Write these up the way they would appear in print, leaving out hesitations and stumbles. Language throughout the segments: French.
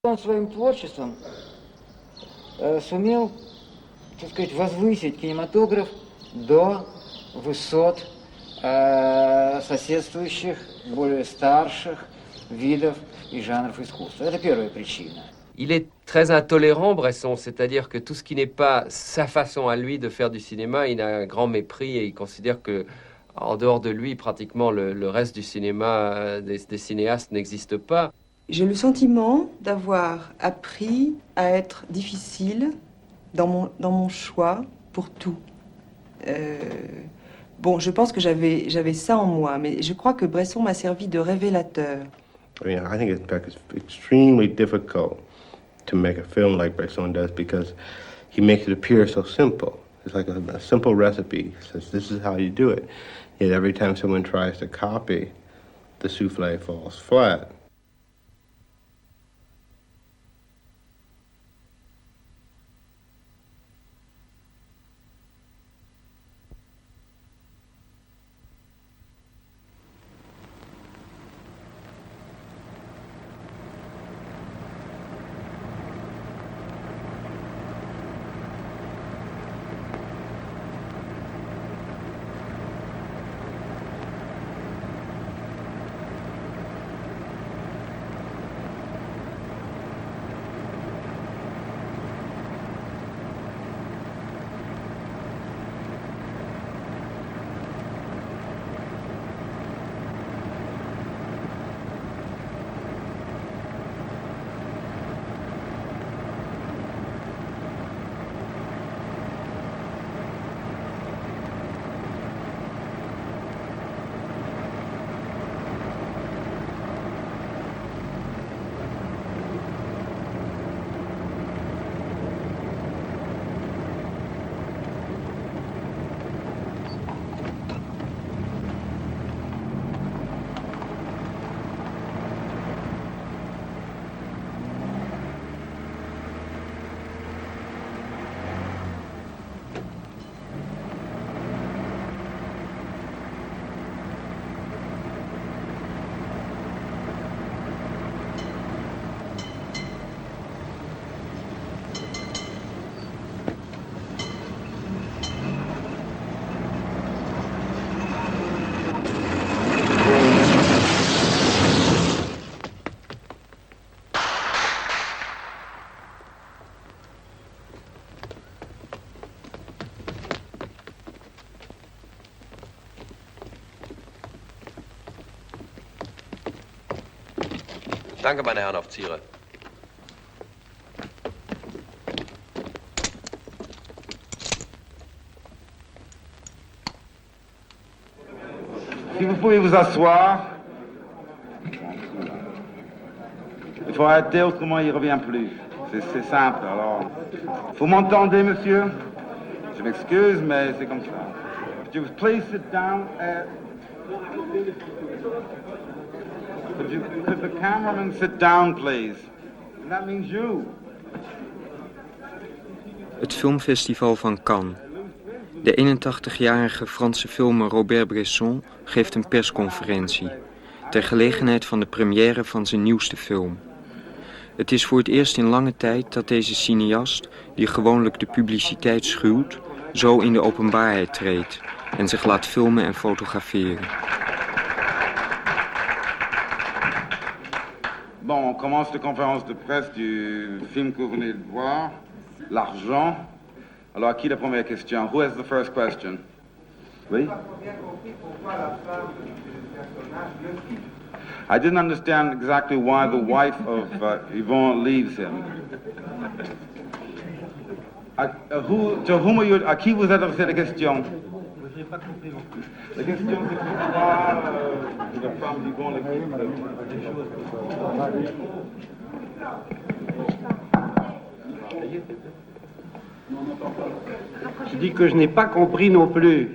Он своим творчеством сумел, так сказать, возвысить кинематограф до высот соседствующих, более старших видов и жанров искусства. Это первая причина. Il est très intolérant, Bresson, c'est-à-dire que tout ce qui n'est pas sa façon à lui de faire du cinéma, il a un grand mépris et il considère que, en dehors de lui, pratiquement le reste du cinéma des cinéastes n'existe pas. J'ai le sentiment d'avoir appris à être difficile dans mon choix pour tout. Bon, je pense que j'avais ça en moi, mais je crois que Bresson m'a servi de révélateur. I mean, I think it's extremely difficult to make a film like Bresson does because he makes it appear so simple. It's like a simple recipe. He says, this is how you do it. Yet every time someone tries to copy, the souffle falls flat. Danke, meine Herren Offiziere. Si vous pouvez vous asseoir. Il faut arrêter, autrement il ne revient plus. C'est simple, alors. Vous m'entendez, monsieur? Je m'excuse, mais c'est comme ça. Could you please sit down? Could the cameraman sit down, please? And that means you. Het filmfestival van Cannes. De 81-jarige Franse filmer Robert Bresson geeft een persconferentie ter gelegenheid van de première van zijn nieuwste film. Het is voor het eerst in lange tijd dat deze cineast, die gewoonlijk de publiciteit schuwt, zo in de openbaarheid treedt en zich laat filmen en fotograferen. Bon, on commence de conférence de presse du film que vous venez de voir, L'argent. Alors, à qui la première question? Who has the first question? Oui? I didn't understand exactly why the wife of Yvonne leaves him. À qui vous adressez la question? Je n'ai pas compris non plus. La question, c'est pourquoi la femme d'Yvonne le Je dis que je n'ai pas compris non plus.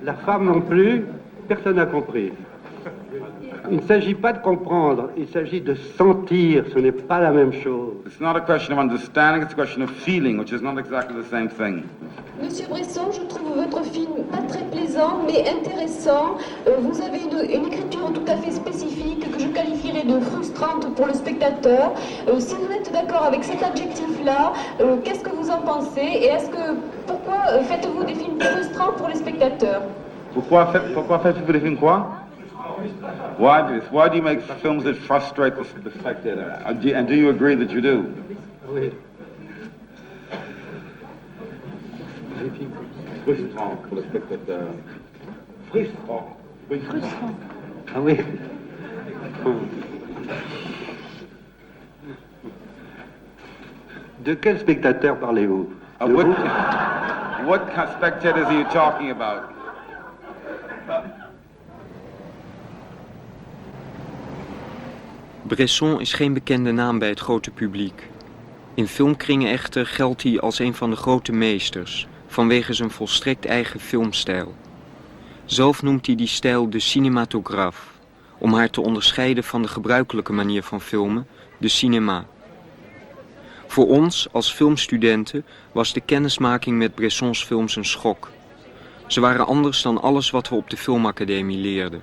La femme non plus, personne n'a compris. Il ne s'agit pas de comprendre, il s'agit de sentir, ce n'est pas la même chose. It's not a question of understanding, it's a question of feeling, which is not exactly the same thing. Monsieur Bresson, je trouve votre film pas très plaisant, mais intéressant. Vous avez une écriture tout à fait spécifique que je qualifierais de frustrante pour le spectateur. Si vous êtes d'accord avec cet adjectif-là, qu'est-ce que vous en pensez? Et pourquoi faites-vous des films frustrants pour les spectateurs? Pourquoi faites-vous des films quoi? Why do you make films that frustrate the spectator? And do you agree that you do? Oui. Frustrant pour le spectateur. Frustrant. Ah oui. De quel spectateur parlez-vous? De vous? What spectators are you talking about? Bresson is geen bekende naam bij het grote publiek. In filmkringen echter geldt hij als een van de grote meesters, vanwege zijn volstrekt eigen filmstijl. Zelf noemt hij die stijl de cinématographe, om haar te onderscheiden van de gebruikelijke manier van filmen, de cinéma. Voor ons, als filmstudenten, was de kennismaking met Bressons films een schok. Ze waren anders dan alles wat we op de filmacademie leerden.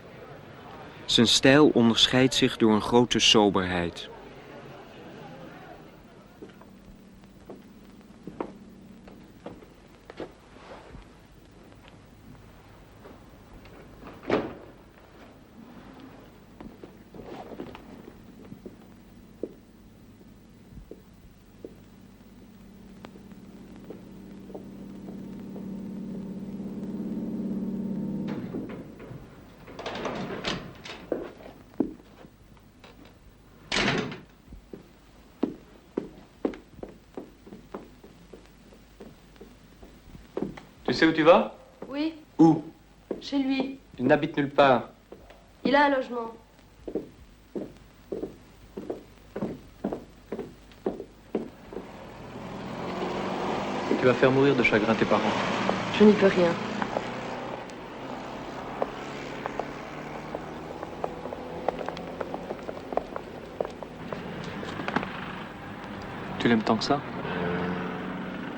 Zijn stijl onderscheidt zich door een grote soberheid. Tu sais où tu vas? Oui, Où? chez lui. Il n'habite nulle part. Il a un logement. Tu vas faire mourir de chagrin tes parents. Je n'y peux rien. Tu l'aimes tant que ça?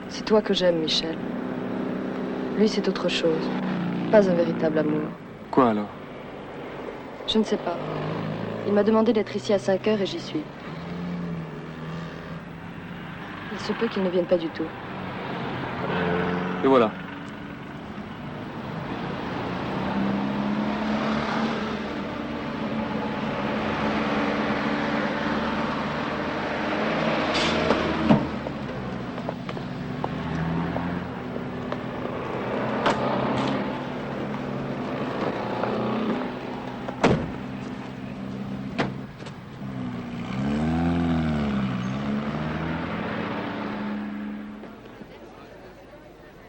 C'est toi que j'aime, Michel. Lui, c'est autre chose. Pas un véritable amour. Quoi alors? Je ne sais pas. Il m'a demandé d'être ici à 5 heures et j'y suis. Il se peut qu'il ne vienne pas du tout. Et voilà.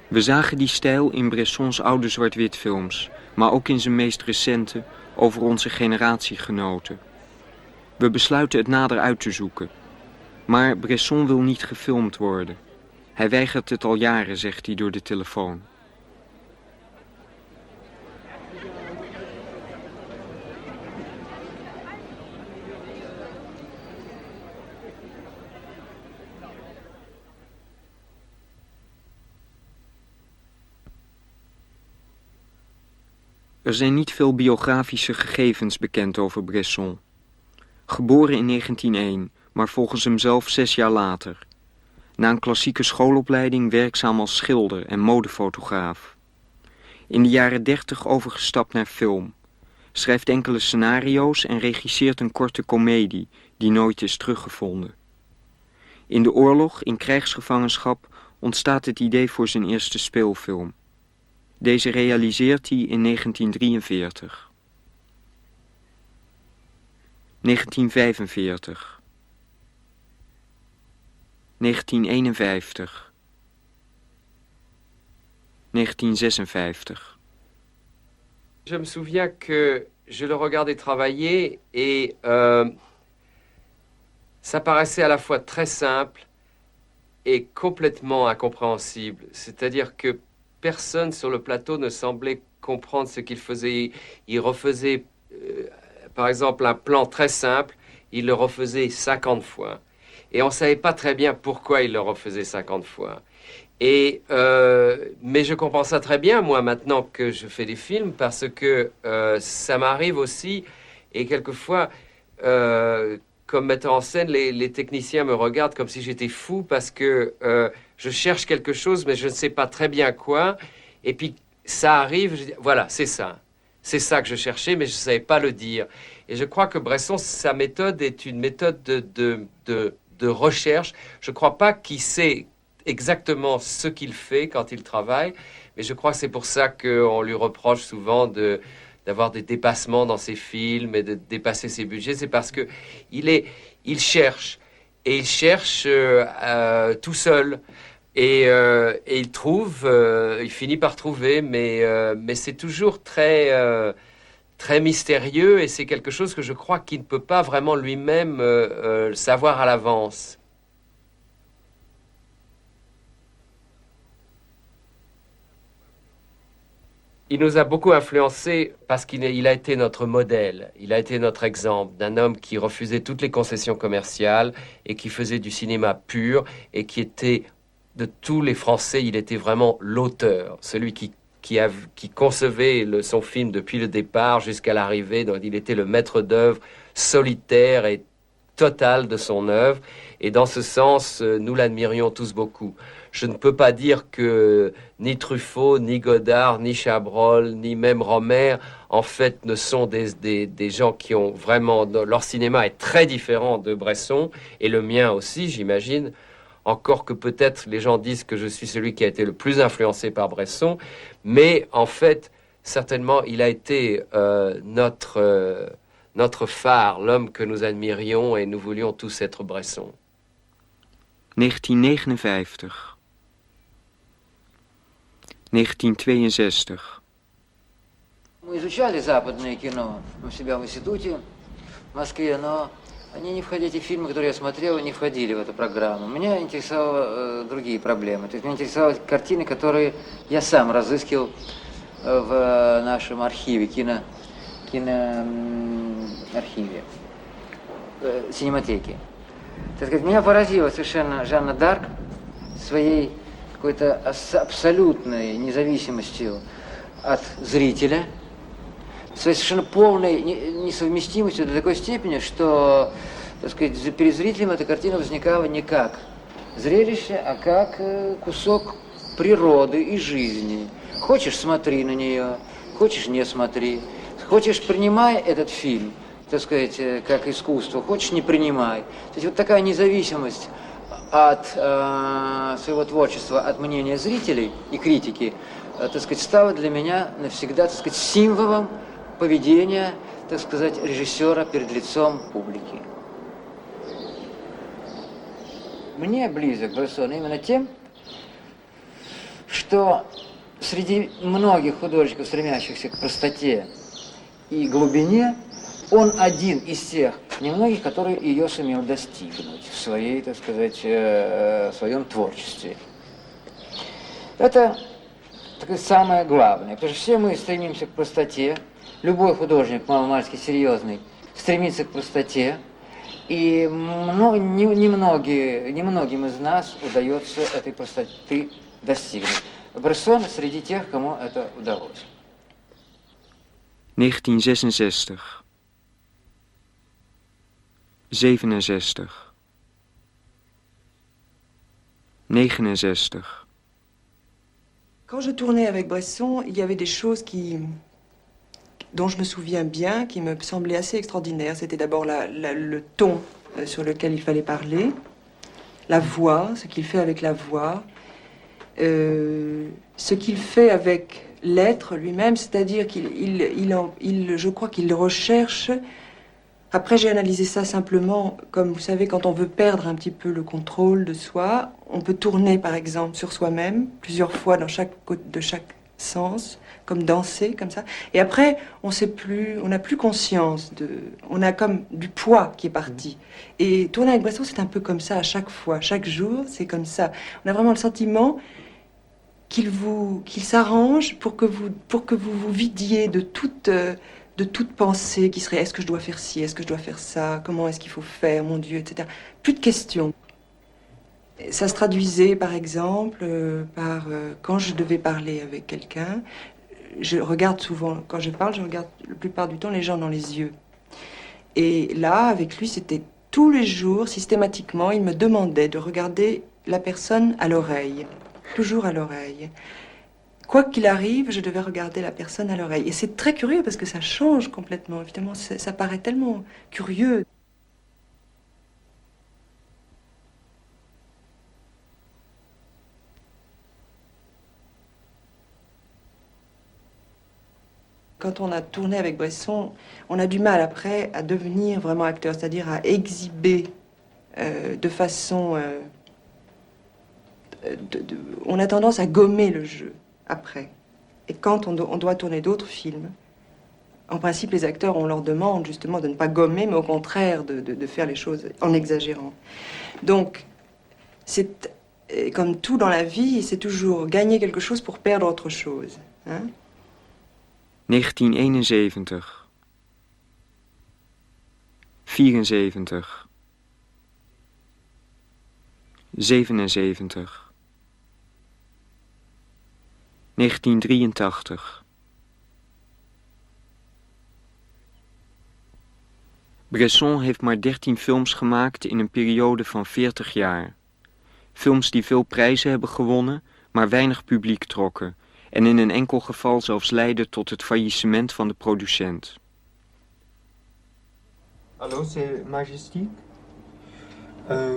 We zagen die stijl in Bressons oude zwart-wit films, maar ook in zijn meest recente, over onze generatiegenoten. We besluiten het nader uit te zoeken. Maar Bresson wil niet gefilmd worden. Hij weigert het al jaren, zegt hij door de telefoon. Er zijn niet veel biografische gegevens bekend over Bresson. Geboren in 1901, maar volgens hemzelf 6 jaar later. Na een klassieke schoolopleiding werkzaam als schilder en modefotograaf. In de jaren 30 overgestapt naar film. Schrijft enkele scenario's en regisseert een korte komedie die nooit is teruggevonden. In de oorlog, in krijgsgevangenschap, ontstaat het idee voor zijn eerste speelfilm. Deze realiseert hij in 1943. 1945. 1951. 1956. Je me souviens que je le regardais travailler et ça paraissait à la fois très simple et complètement incompréhensible. C'est-à-dire que personne sur le plateau ne semblait comprendre ce qu'il faisait. Il refaisait par exemple, un plan très simple, il le refaisait 50 fois. Et on ne savait pas très bien pourquoi il le refaisait 50 fois. Mais je comprends ça très bien, moi, maintenant que je fais des films, parce que ça m'arrive aussi, et quelquefois, comme metteur en scène, les techniciens me regardent comme si j'étais fou, parce que je cherche quelque chose, mais je ne sais pas très bien quoi, et puis ça arrive, je dis, voilà, c'est ça que je cherchais, mais je ne savais pas le dire. Et je crois que Bresson, sa méthode est une méthode de recherche. Je ne crois pas qu'il sait exactement ce qu'il fait quand il travaille, mais je crois que c'est pour ça qu'on lui reproche souvent d'avoir des dépassements dans ses films et de dépasser ses budgets. C'est parce que il cherche, et il cherche tout seul. Et il trouve, il finit par trouver, mais c'est toujours très mystérieux, et c'est quelque chose que je crois qu'il ne peut pas vraiment lui-même savoir à l'avance. Il nous a beaucoup influencés parce qu'il a été notre modèle, il a été notre exemple d'un homme qui refusait toutes les concessions commerciales et qui faisait du cinéma pur, et qui était, de tous les Français, il était vraiment l'auteur, celui qui concevait son film depuis le départ jusqu'à l'arrivée. Donc il était le maître d'œuvre solitaire et total de son œuvre, et dans ce sens, nous l'admirions tous beaucoup. Je ne peux pas dire que ni Truffaut, ni Godard, ni Chabrol, ni même Rohmer, en fait, ne sont des gens qui ont vraiment... Leur cinéma est très différent de Bresson, et le mien aussi, j'imagine. Encore que peut-être les gens disent que je suis celui qui a été le plus influencé par Bresson, mais en fait, certainement, il a été notre phare, l'homme que nous admirions, et nous voulions tous être Bresson. 1959. 1962. Мы изучали западное кино у себя в институте в Москве, но эти фильмы, которые я смотрел, не входили в эту программу. Меня интересовали другие проблемы. То есть меня интересовали картины, которые я сам разыскивал в нашем архиве, киноархиве, синематеке. Так сказать, меня поразила совершенно Жанна Дарк своей какой-то абсолютной независимостью от зрителя, своей совершенно полной несовместимостью до такой степени, что, так сказать, перед зрителем эта картина возникала не как зрелище, а как кусок природы и жизни. Хочешь, смотри на нее, хочешь, не смотри. Хочешь, принимай этот фильм, так сказать, как искусство, хочешь, не принимай. То есть вот такая независимость от своего творчества, от мнения зрителей и критики, так сказать, стала для меня навсегда, так сказать, символом поведения, так сказать, режиссера перед лицом публики. Мне близок Бresson именно тем, что среди многих художников, стремящихся к простоте и глубине, он один из тех немногих, который ее сумел достигнуть в своей, так сказать, в своем творчестве. Это так, самое главное, потому что все мы стремимся к простоте. Любой художник, маломальски серьезный, стремится к простоте, и немногим из нас удается этой простоты достигнуть. Брессон среди тех, кому это удалось. 1966. 67. 69. Quand je tournais avec Bresson, il y avait des choses dont je me souviens bien, qui me semblaient assez extraordinaires. C'était d'abord le ton sur lequel il fallait parler, la voix, ce qu'il fait avec la voix, ce qu'il fait avec l'être lui-même, c'est-à-dire je crois qu'il recherche. Après, j'ai analysé ça simplement, comme vous savez, quand on veut perdre un petit peu le contrôle de soi, on peut tourner, par exemple, sur soi-même, plusieurs fois de chaque sens, comme danser, comme ça. Et après, on n'a plus conscience on a comme du poids qui est parti. Et tourner avec Bresson, c'est un peu comme ça à chaque fois, chaque jour, c'est comme ça. On a vraiment le sentiment qu'il s'arrange pour que vous vous vidiez de toute de toute pensée qui serait est-ce que je dois faire ci, est-ce que je dois faire ça, comment est-ce qu'il faut faire, mon Dieu, etc. Plus de questions. Ça se traduisait par exemple par quand je devais parler avec quelqu'un, je regarde souvent, quand je parle, je regarde la plupart du temps les gens dans les yeux. Et là, avec lui, c'était tous les jours, systématiquement, il me demandait de regarder la personne à l'oreille, toujours à l'oreille. Quoi qu'il arrive, je devais regarder la personne à l'oreille. Et c'est très curieux parce que ça change complètement. Évidemment, ça paraît tellement curieux. Quand on a tourné avec Bresson, on a du mal après à devenir vraiment acteur, c'est-à-dire à exhiber de façon... on a tendance à gommer le jeu après. Et quand on doit tourner d'autres films, en principe, les acteurs, on leur demande justement de ne pas gommer, mais au contraire de faire les choses en exagérant. Donc, c'est comme tout dans la vie, c'est toujours gagner quelque chose pour perdre autre chose. Hein? 1971. 74. 77. 1983. Bresson heeft maar 13 films gemaakt in een periode van 40 jaar. Films die veel prijzen hebben gewonnen, maar weinig publiek trokken en in een enkel geval zelfs leidden tot het faillissement van de producent. Allô, c'est Majestic.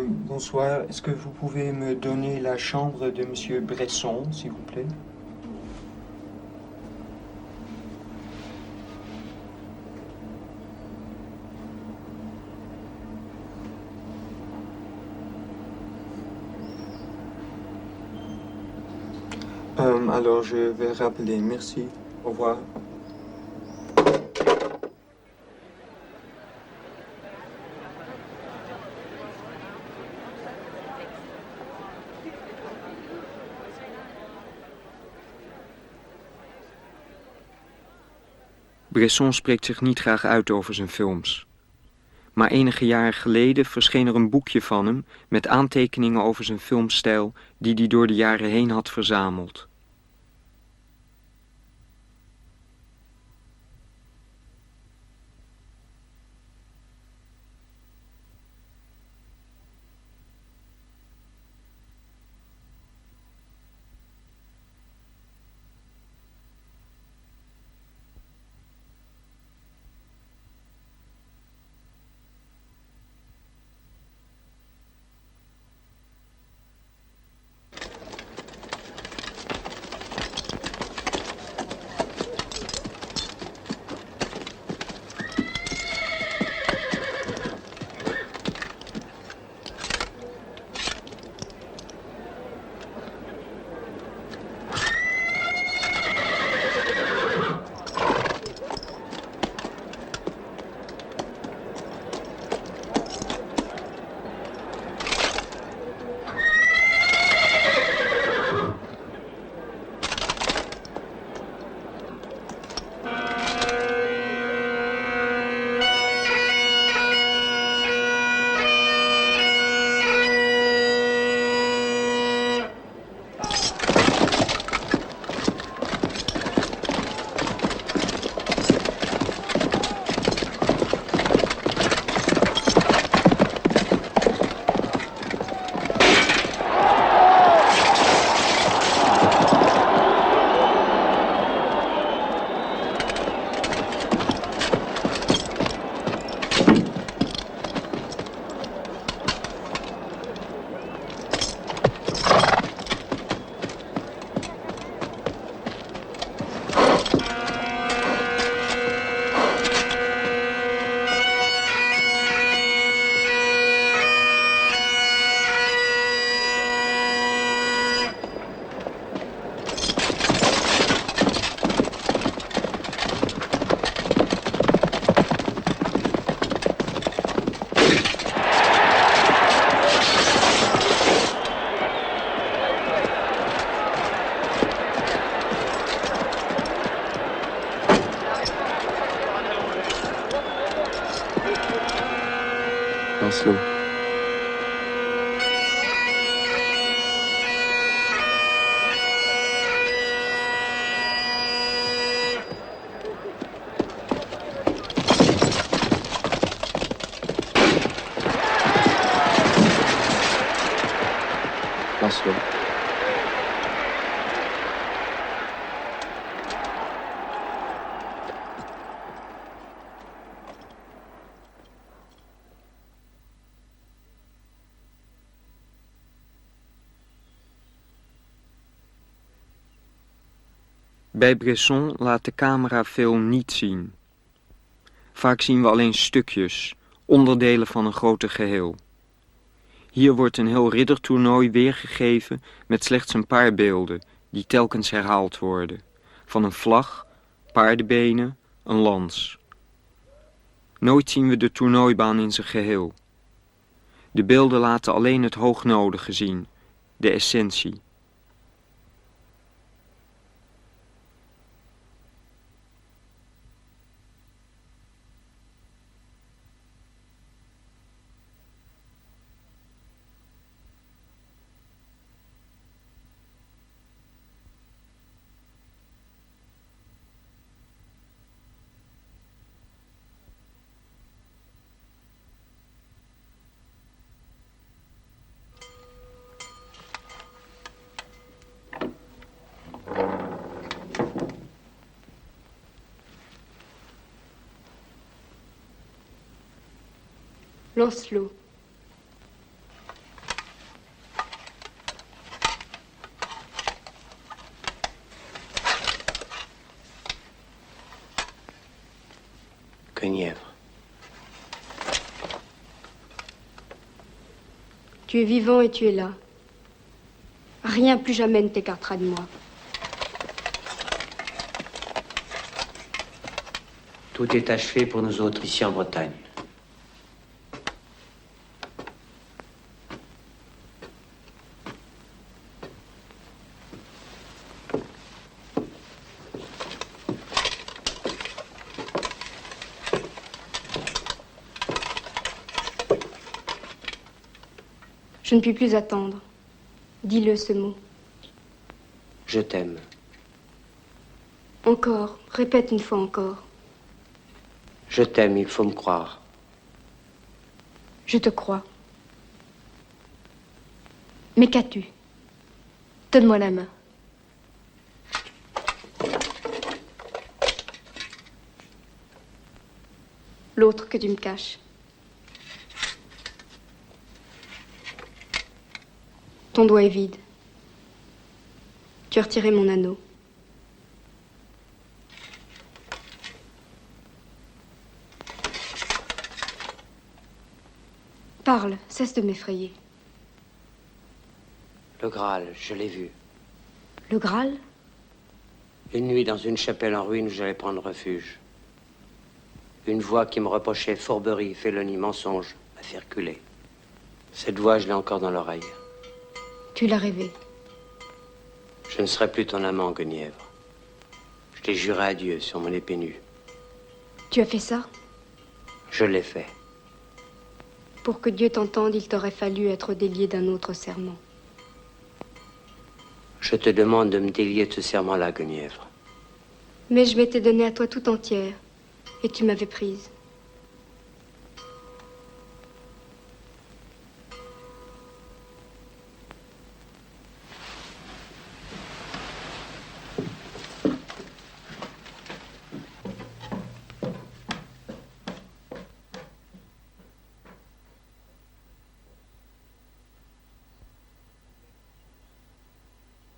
Bonsoir, est-ce que vous pouvez me donner la chambre de Monsieur Bresson, s'il vous plaît? Alors je vais rappeler, merci, au revoir. Bresson spreekt zich niet graag uit over zijn films. Maar enige jaren geleden verscheen er een boekje van hem met aantekeningen over zijn filmstijl die hij door de jaren heen had verzameld. Laszlo. Bij Bresson laat de camera film niet zien. Vaak zien we alleen stukjes, onderdelen van een groter geheel. Hier wordt een heel riddertoernooi weergegeven met slechts een paar beelden, die telkens herhaald worden. Van een vlag, paardenbenen, een lans. Nooit zien we de toernooibaan in zijn geheel. De beelden laten alleen het hoognodige zien, de essentie. Lancelot. Guenièvre. Tu es vivant et tu es là. Rien plus jamais ne t'écartera de moi. Tout est achevé pour nous autres ici en Bretagne. Je ne puis plus attendre. Dis-le, ce mot. Je t'aime. Encore. Répète une fois encore. Je t'aime, il faut me croire. Je te crois. Mais qu'as-tu? Donne-moi la main. L'autre que tu me caches. Ton doigt est vide. Tu as retiré mon anneau. Parle, cesse de m'effrayer. Le Graal, je l'ai vu. Le Graal? Une nuit dans une chapelle en ruine où j'allais prendre refuge. Une voix qui me reprochait fourberie, félonie, mensonge, m'a fait reculer. Cette voix, je l'ai encore dans l'oreille. Tu l'as rêvé. Je ne serai plus ton amant, Guenièvre. Je l'ai juré à Dieu sur mon épée nue. Tu as fait ça? Je l'ai fait. Pour que Dieu t'entende, il t'aurait fallu être délié d'un autre serment. Je te demande de me délier de ce serment-là, Guenièvre. Mais je m'étais donnée à toi tout entière, et tu m'avais prise.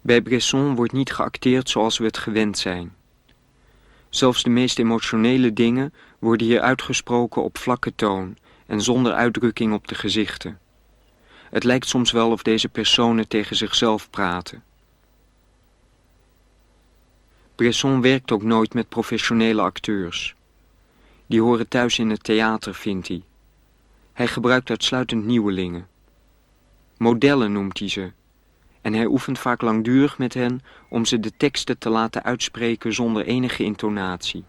Bij Bresson wordt niet geacteerd zoals we het gewend zijn. Zelfs de meest emotionele dingen worden hier uitgesproken op vlakke toon en zonder uitdrukking op de gezichten. Het lijkt soms wel of deze personen tegen zichzelf praten. Bresson werkt ook nooit met professionele acteurs. Die horen thuis in het theater, vindt hij. Hij gebruikt uitsluitend nieuwelingen. Modellen noemt hij ze. En hij oefent vaak langdurig met hen om ze de teksten te laten uitspreken zonder enige intonatie.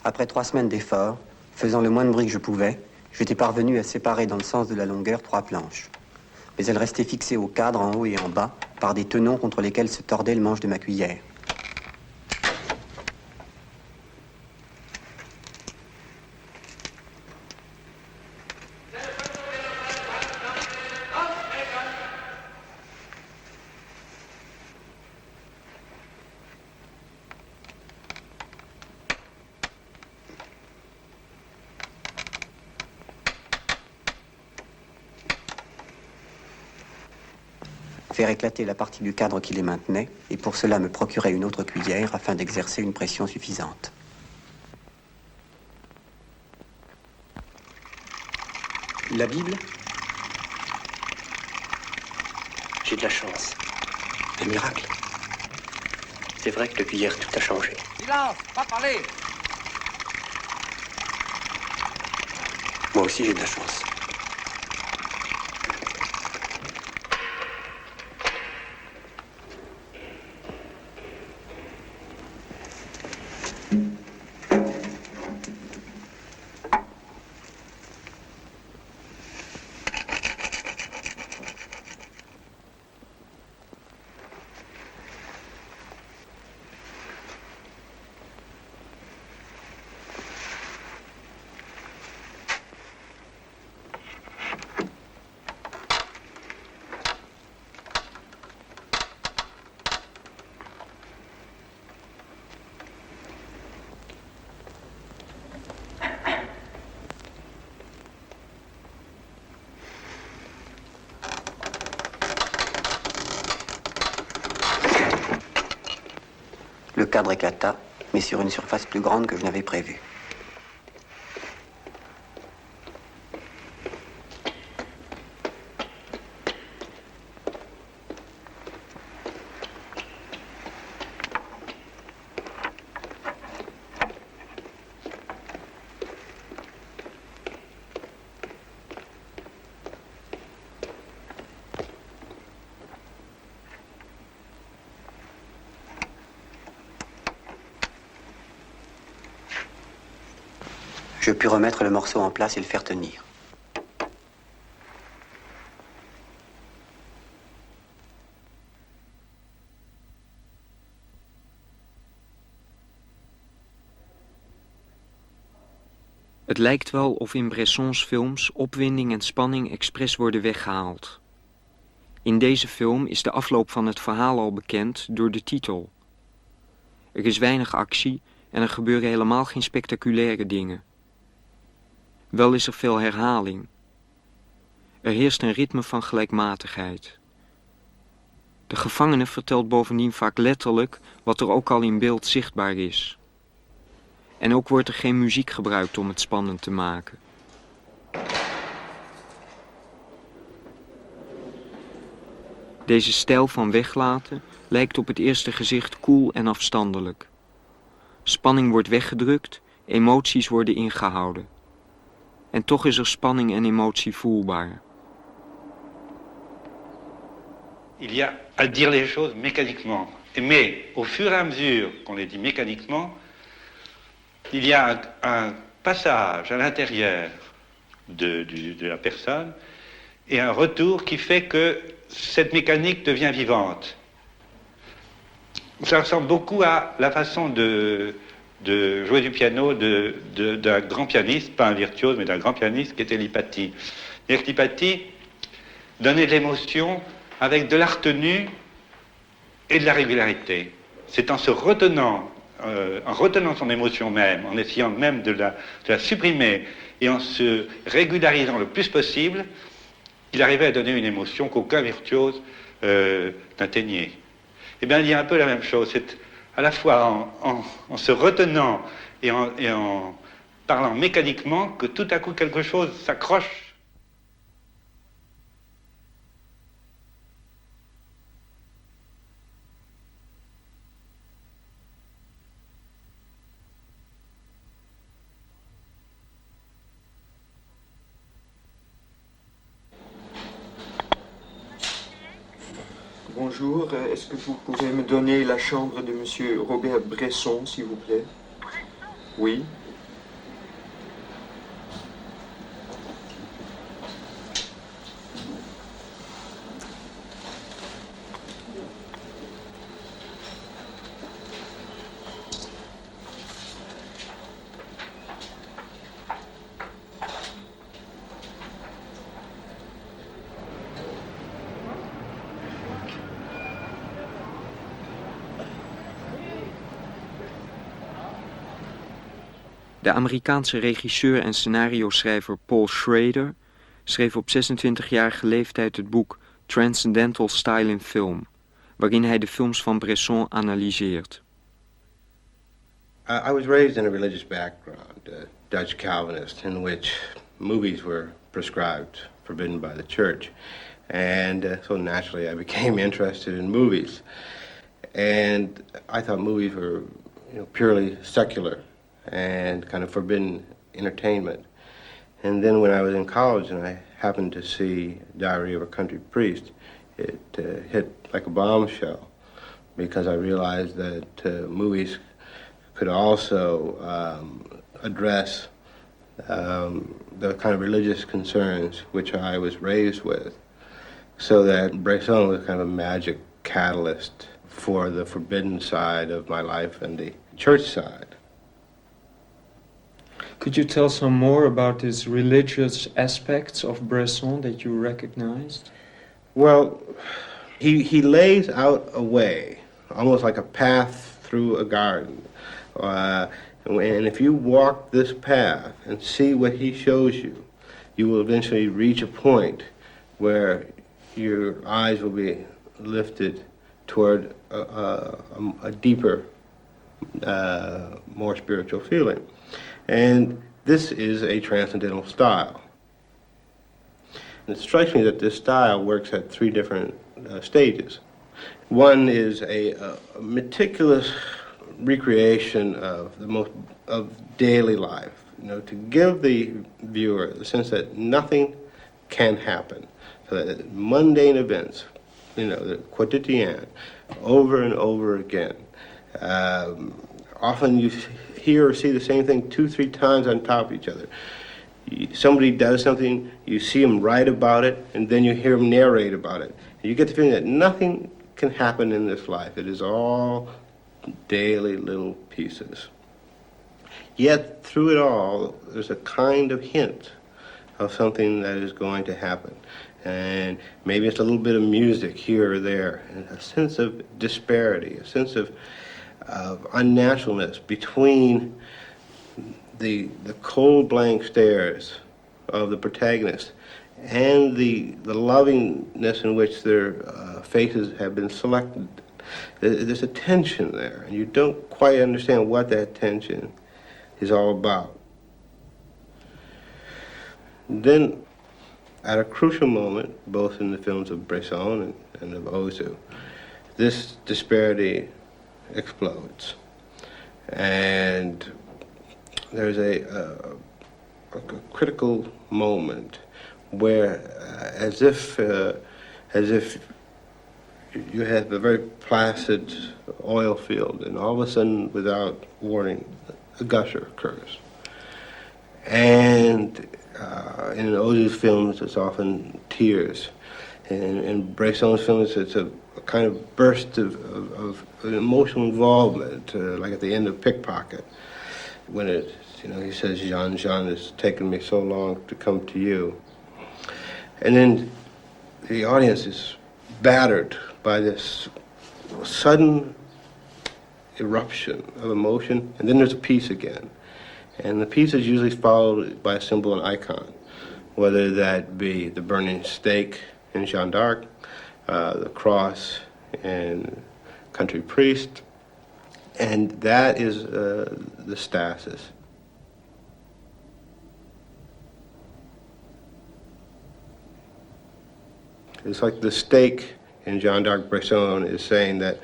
Après 3 semaines d'efforts, faisant le moins de bruit que je pouvais, j'étais parvenu à séparer dans le sens de la longueur 3 planches. Mais elles restaient fixées au cadre en haut et en bas par des tenons contre lesquels se tordait le manche de ma cuillère. Faire éclater la partie du cadre qui les maintenait, et pour cela me procurer une autre cuillère afin d'exercer une pression suffisante. La Bible? J'ai de la chance. Un miracle. C'est vrai que depuis hier, tout a changé. Silence, pas parler. Moi aussi, j'ai de la chance. Le cadre éclata, mais sur une surface plus grande que je n'avais prévu. Je pus remettre le morceau en place et le faire tenir. Het lijkt wel of in Bressons films opwinding en spanning expres worden weggehaald. In deze film is de afloop van het verhaal al bekend door de titel. Er is weinig actie en er gebeuren helemaal geen spectaculaire dingen. Wel is er veel herhaling. Er heerst een ritme van gelijkmatigheid. De gevangene vertelt bovendien vaak letterlijk wat er ook al in beeld zichtbaar is. En ook wordt er geen muziek gebruikt om het spannend te maken. Deze stijl van weglaten lijkt op het eerste gezicht koel en afstandelijk. Spanning wordt weggedrukt, emoties worden ingehouden. En toch is er spanning en emotie voelbaar. Il y a à dire les choses mécaniquement. Mais au fur et à mesure qu'on les dit mécaniquement, il y a un passage à l'intérieur de la personne et un retour qui fait que cette mécanique devient vivante. Ça ressemble beaucoup à la façon de jouer du piano d'un grand pianiste, pas un virtuose, mais d'un grand pianiste qui était Lipatti. Lipatti donnait de l'émotion avec de la retenue et de la régularité. C'est en se retenant, en retenant son émotion même, en essayant même de la supprimer et en se régularisant le plus possible, il arrivait à donner une émotion qu'aucun virtuose n'atteignait. Eh bien, il y a un peu la même chose. C'est à la fois en se retenant et en parlant mécaniquement que tout à coup quelque chose s'accroche. Bonjour, est-ce que vous pouvez me donner la chambre de monsieur Robert Bresson, s'il vous plaît? Oui. De Amerikaanse regisseur en scenario-schrijver Paul Schrader schreef op 26-jarige leeftijd het boek Transcendental Style in Film, waarin hij de films van Bresson analyseert. I was raised in a religious background, Dutch Calvinist, in which movies were prescribed, forbidden by the church. And so naturally I became interested in movies. And I thought movies were purely secular and kind of forbidden entertainment. And then when I was in college and I happened to see Diary of a Country Priest, it hit like a bombshell because I realized that movies could also address the kind of religious concerns which I was raised with. So that Bresson was kind of a magic catalyst for the forbidden side of my life and the church side. Could you tell some more about these religious aspects of Bresson that you recognized? Well, he lays out a way, almost like a path through a garden. And if you walk this path and see what he shows you, you will eventually reach a point where your eyes will be lifted toward a deeper, more spiritual feeling. And this is a transcendental style. And it strikes me that this style works at three different stages. One is a meticulous recreation of daily life, to give the viewer the sense that nothing can happen, so that mundane events, the quotidien, over and over again. Often you hear or see the same thing 2-3 times on top of each other. Somebody does something, you see them write about it, and then you hear them narrate about it. And you get the feeling that nothing can happen in this life. It is all daily little pieces. Yet through it all, there's a kind of hint of something that is going to happen. And maybe it's a little bit of music here or there, and a sense of disparity, a sense of unnaturalness between the cold blank stares of the protagonist and the lovingness in which their faces have been selected. There's a tension there, and you don't quite understand what that tension is all about. Then, at a crucial moment, both in the films of Bresson and of Ozu, this disparity explodes. And there's a critical moment where, as if you have a very placid oil field, and all of a sudden, without warning, a gusher occurs. And in Ozu's films, it's often tears. And in Bresson's films, it's a kind of burst of emotional involvement, like at the end of Pickpocket, when he says, Jean, it's taken me so long to come to you. And then the audience is battered by this sudden eruption of emotion, and then there's a peace again. And the peace is usually followed by a symbol and icon, whether that be the burning stake in Jeanne d'Arc, the cross in Country Priest, and that is the stasis. It's like the stake in Jeanne d'Arc Bresson is saying that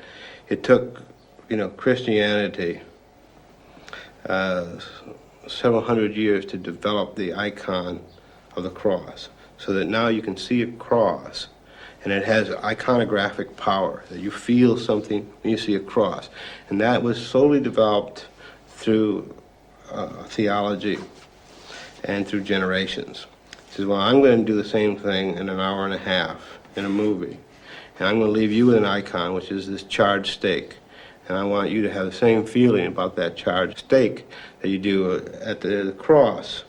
it took, Christianity several hundred years to develop the icon of the cross, so that now you can see a cross and it has iconographic power, that you feel something when you see a cross. And that was slowly developed through theology and through generations. He says, well, I'm going to do the same thing in an hour and a half in a movie. And I'm going to leave you with an icon, which is this charred stake. And I want you to have the same feeling about that charred stake that you do at the cross.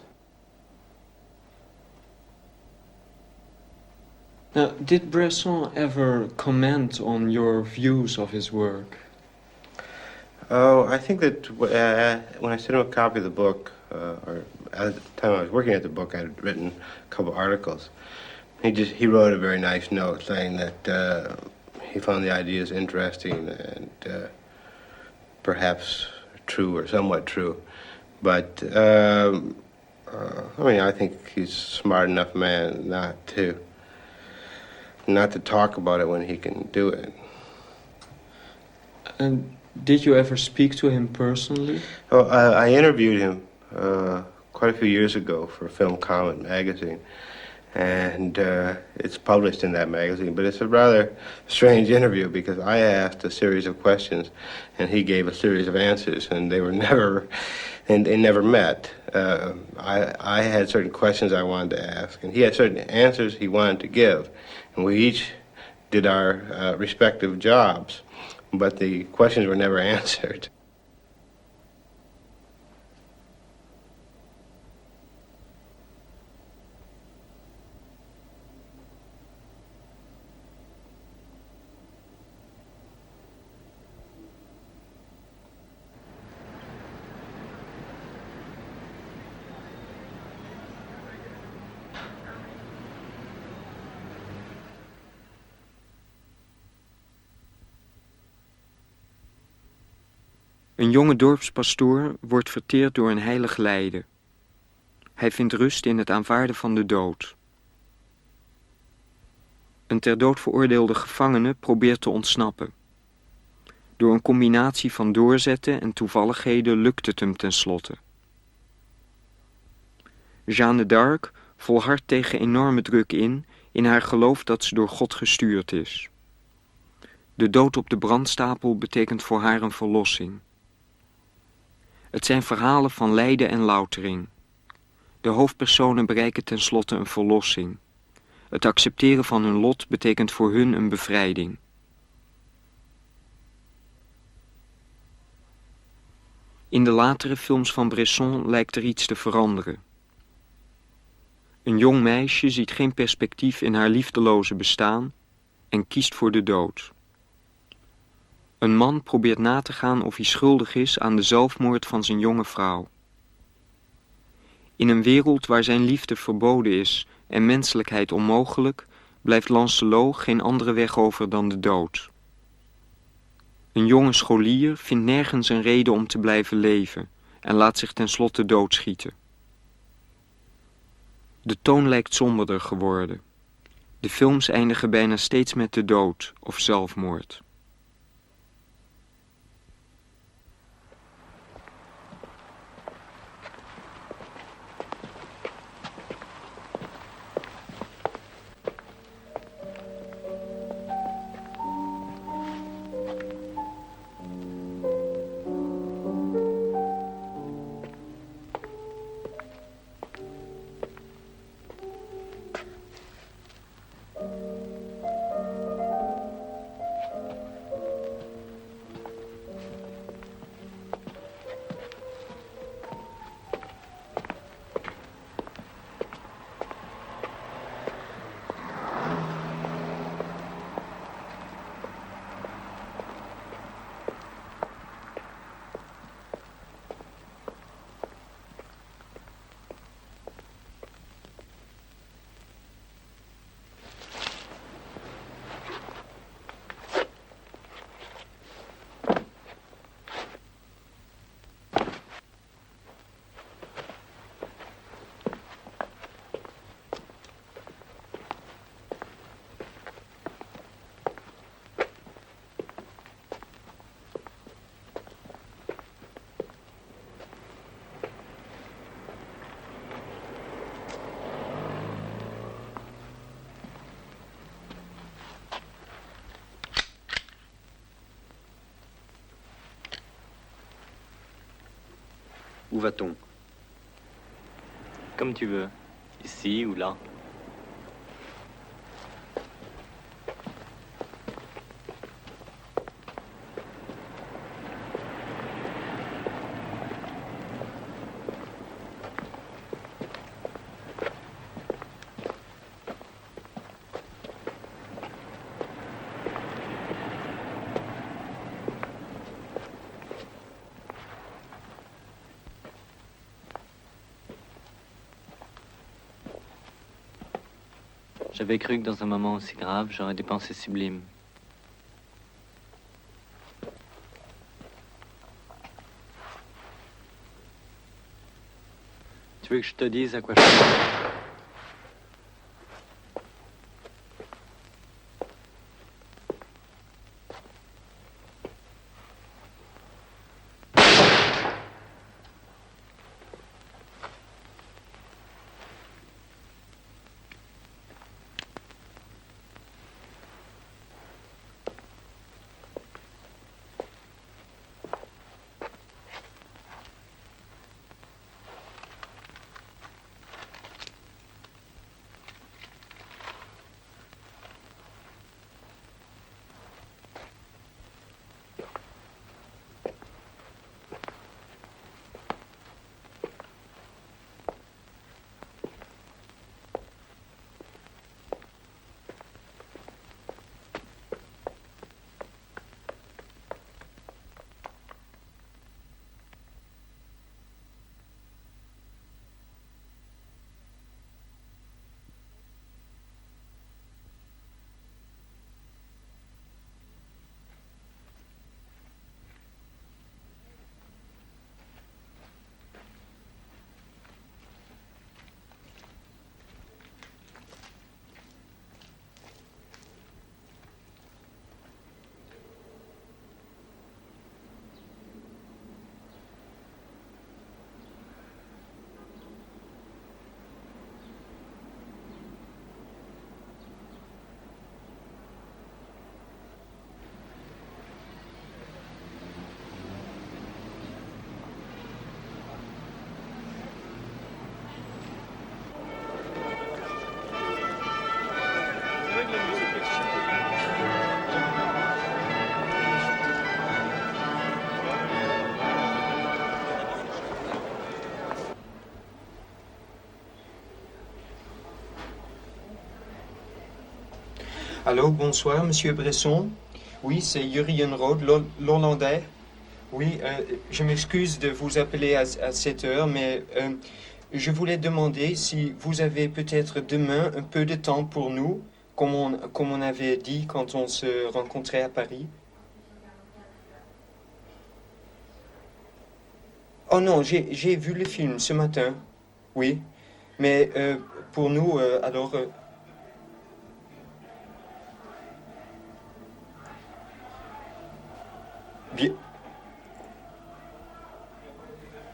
Now, did Bresson ever comment on your views of his work? Oh, I think that when I sent him a copy of the book, or at the time I was working at the book, I had written a couple articles. He wrote a very nice note saying that he found the ideas interesting and perhaps true or somewhat true. But I think he's a smart enough man not to talk about it when he can do it. And did you ever speak to him personally? Oh, I interviewed him quite a few years ago for Film Comment magazine, and it's published in that magazine. But it's a rather strange interview because I asked a series of questions, and he gave a series of answers, and they never met. I had certain questions I wanted to ask, and he had certain answers he wanted to give, and we each did our respective jobs, but the questions were never answered. Een jonge dorpspastoor wordt verteerd door een heilig lijden. Hij vindt rust in het aanvaarden van de dood. Een ter dood veroordeelde gevangene probeert te ontsnappen. Door een combinatie van doorzetten en toevalligheden lukt het hem tenslotte. Jeanne d'Arc volhardt tegen enorme druk in haar geloof dat ze door God gestuurd is. De dood op de brandstapel betekent voor haar een verlossing. Het zijn verhalen van lijden en loutering. De hoofdpersonen bereiken tenslotte een verlossing. Het accepteren van hun lot betekent voor hun een bevrijding. In de latere films van Bresson lijkt er iets te veranderen. Een jong meisje ziet geen perspectief in haar liefdeloze bestaan en kiest voor de dood. Een man probeert na te gaan of hij schuldig is aan de zelfmoord van zijn jonge vrouw. In een wereld waar zijn liefde verboden is en menselijkheid onmogelijk, blijft Lancelot geen andere weg over dan de dood. Een jonge scholier vindt nergens een reden om te blijven leven en laat zich tenslotte doodschieten. De toon lijkt somberder geworden. De films eindigen bijna steeds met de dood of zelfmoord. Où va-t-on? Comme tu veux. Ici ou là. J'avais cru que dans un moment aussi grave, j'aurais des pensées sublimes. Tu veux que je te dise à quoi je pense? Allô, bonsoir, Monsieur Bresson. Oui, c'est Jurien Rood, l'Hollandais. Oui, je m'excuse de vous appeler à cette heure, mais je voulais demander si vous avez peut-être demain un peu de temps pour nous, comme on avait dit quand on se rencontrait à Paris. Oh non, j'ai vu le film ce matin, oui, mais pour nous, alors... Bien.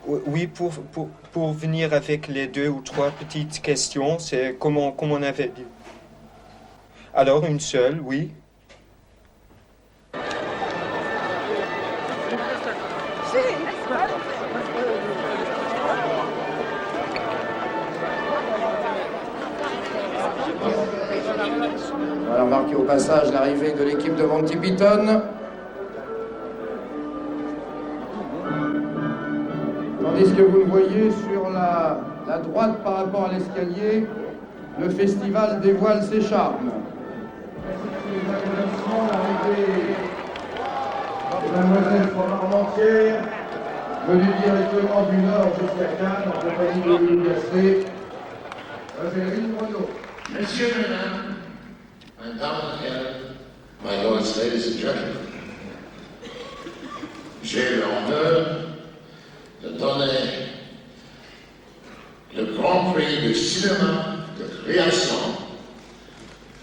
Oui, pour venir avec les 2 ou 3 petites questions, c'est comme on avait dit. Alors, une seule, oui. Voilà, marqué au passage l'arrivée de l'équipe de Monty Python. Tandis que vous le voyez sur la droite par rapport à l'escalier, le festival dévoile ses charmes. L'arrivée de Mademoiselle Fort-Armentière, venue directement du Nord jusqu'à Cannes, en compagnie de Louis Gasset, Valérie Renaud. Messieurs, mesdames, meine Damen und Herren, my lords, ladies and gentlemen, j'ai l'honneur de donner le Grand Prix du cinéma de création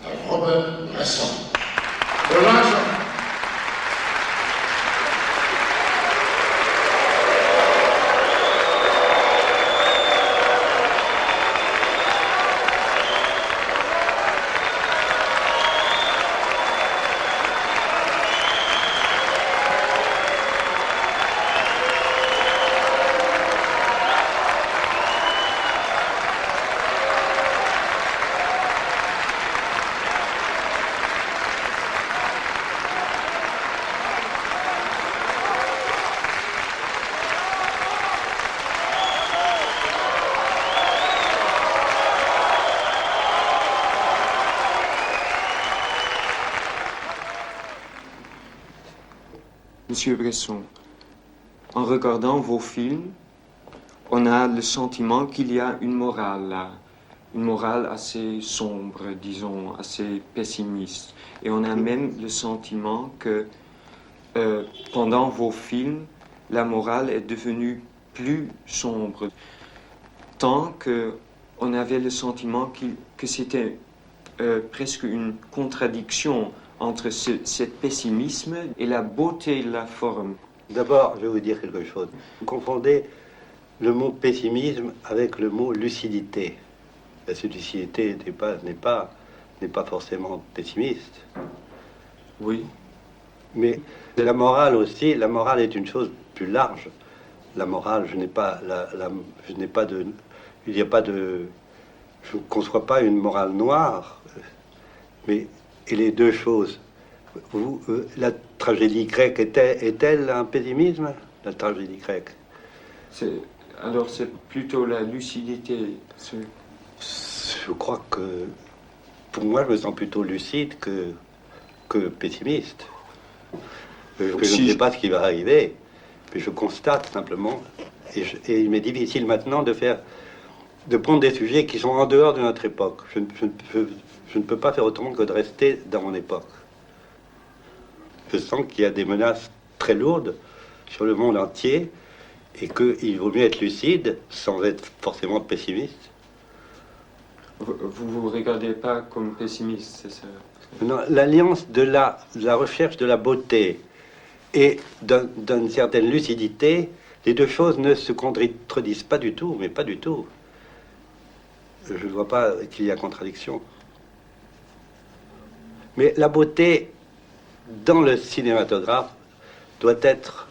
à Robert Bresson. De l'argent. Monsieur Bresson, en regardant vos films, on a le sentiment qu'il y a une morale là, une morale assez sombre, disons, assez pessimiste. Et on a même le sentiment que pendant vos films, la morale est devenue plus sombre, tant qu'on avait le sentiment que c'était presque une contradiction entre ce pessimisme et la beauté de la forme. D'abord, je vais vous dire quelque chose. Vous confondez le mot pessimisme avec le mot lucidité. Cette lucidité n'est pas forcément pessimiste. Oui. Mais la morale aussi, la morale est une chose plus large. La morale, je ne conçois pas une morale noire, mais et les deux choses. La tragédie grecque est-elle un pessimisme, la tragédie grecque? Alors c'est plutôt la lucidité. Je crois que, pour moi, je me sens plutôt lucide que pessimiste. Je ne sais pas ce qui va arriver, mais je constate simplement, et il m'est difficile maintenant de prendre des sujets qui sont en dehors de notre époque. Je ne peux pas faire autrement que de rester dans mon époque. Je sens qu'il y a des menaces très lourdes sur le monde entier et qu'il vaut mieux être lucide sans être forcément pessimiste. Vous ne vous regardez pas comme pessimiste, c'est ça? Non, l'alliance de la recherche de la beauté et d'une certaine lucidité, les deux choses ne se contredisent pas du tout, mais pas du tout. Je ne vois pas qu'il y a contradiction. Mais la beauté dans le cinématographe doit être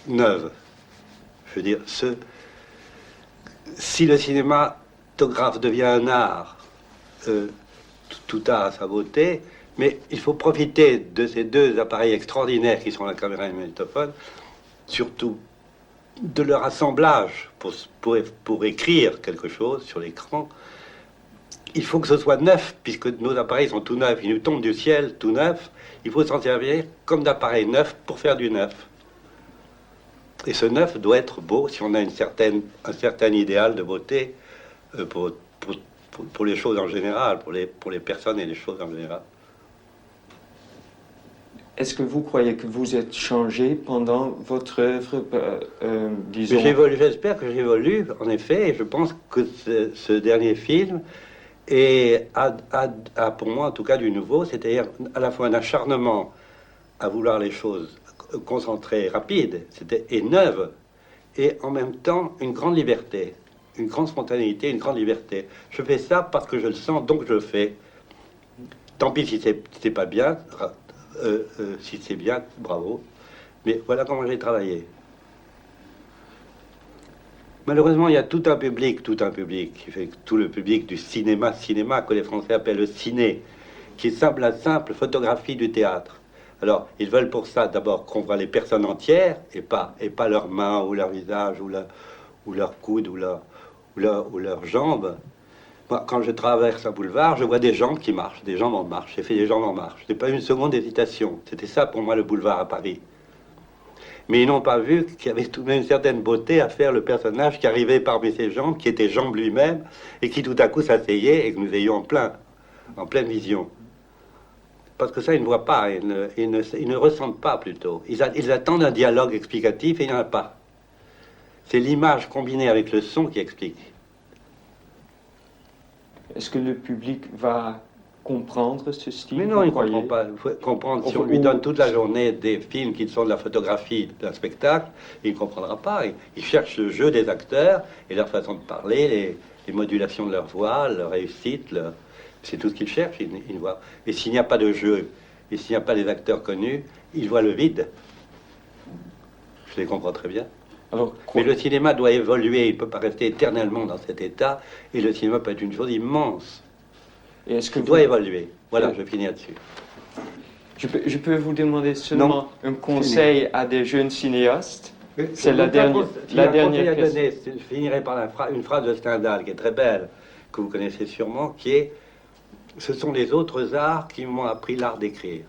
neuve. Je veux dire, si le cinématographe devient un art, tout art a sa beauté, mais il faut profiter de ces deux appareils extraordinaires qui sont la caméra et le magnétophone, surtout de leur assemblage pour écrire quelque chose sur l'écran. Il faut que ce soit neuf, puisque nos appareils sont tout neufs, ils nous tombent du ciel tout neufs. Il faut s'en servir comme d'appareils neufs pour faire du neuf. Et ce neuf doit être beau si on a un certain idéal de beauté pour les choses en général, pour les personnes et les choses en général. Est-ce que vous croyez que vous êtes changé pendant votre œuvre, disons... J'espère que j'évolue, en effet, et je pense que ce dernier film a pour moi en tout cas du nouveau, c'est-à-dire à la fois un acharnement à vouloir les choses concentrées, rapides, et neuves, et en même temps une grande liberté, une grande spontanéité, une grande liberté. Je fais ça parce que je le sens, donc je le fais. Tant pis si c'est pas bien, si c'est bien, bravo. Mais voilà comment j'ai travaillé. Malheureusement, il y a tout un public, qui fait tout le public du cinéma, que les Français appellent le ciné, qui semble la simple photographie du théâtre. Alors, ils veulent pour ça d'abord qu'on voit les personnes entières, et pas leurs mains, ou leur visage, ou leurs coudes, ou leurs jambes. Moi, quand je traverse un boulevard, je vois des jambes qui marchent, des jambes en marche. J'ai fait des jambes en marche. Je n'ai pas eu une seconde d'hésitation. C'était ça pour moi le boulevard à Paris. Mais ils n'ont pas vu qu'il y avait tout de même une certaine beauté à faire le personnage qui arrivait parmi ses jambes, qui était jambe lui-même, et qui tout à coup s'asseyait et que nous ayons en pleine vision. Parce que ça, ils ne voient pas, ils ne ressentent pas plutôt. Ils attendent un dialogue explicatif et il n'y en a pas. C'est l'image combinée avec le son qui explique. Est-ce que le public va comprendre ce style? Mais non, il ne comprend pas. Il faut comprendre. Si on lui donne toute la journée des films qui sont de la photographie d'un spectacle, il ne comprendra pas. Il cherche le jeu des acteurs et leur façon de parler, les modulations de leur voix, leur réussite. C'est tout ce qu'il cherche. Il voit. Et s'il n'y a pas de jeu, et s'il n'y a pas des acteurs connus, il voit le vide. Je les comprends très bien. Mais le cinéma doit évoluer, il ne peut pas rester éternellement dans cet état, et le cinéma peut être une chose immense. Et est-ce que il doit évoluer. Voilà, je finis là-dessus. Je peux vous demander seulement un conseil à des jeunes cinéastes? C'est la dernière question. Je finirai par une phrase de Stendhal qui est très belle, que vous connaissez sûrement, qui est « Ce sont les autres arts qui m'ont appris l'art d'écrire ».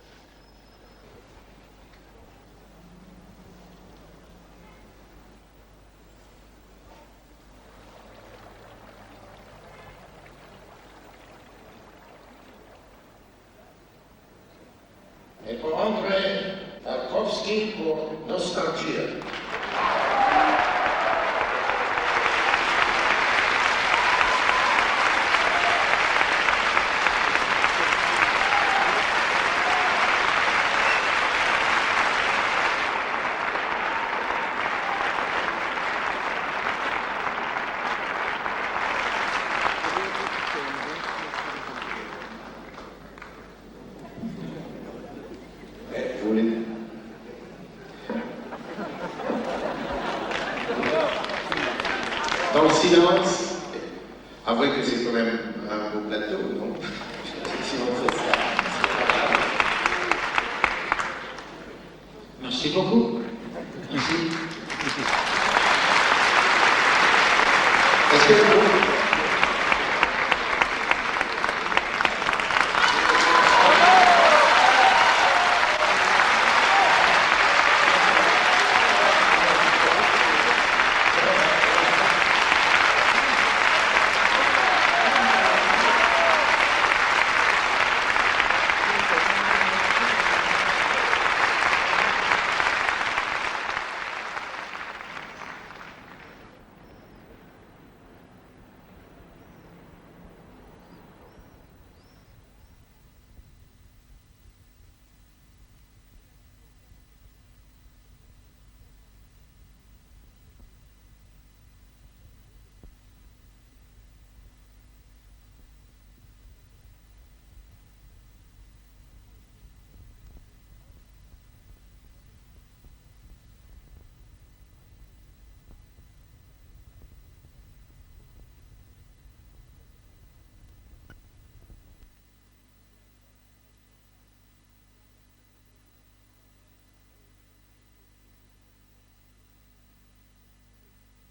Andrei Tarkovsky pour Nostalgia. Dans le silence, avouez que c'est quand même un beau plateau, non? Si on fait ça. Merci beaucoup. Merci. Est-ce que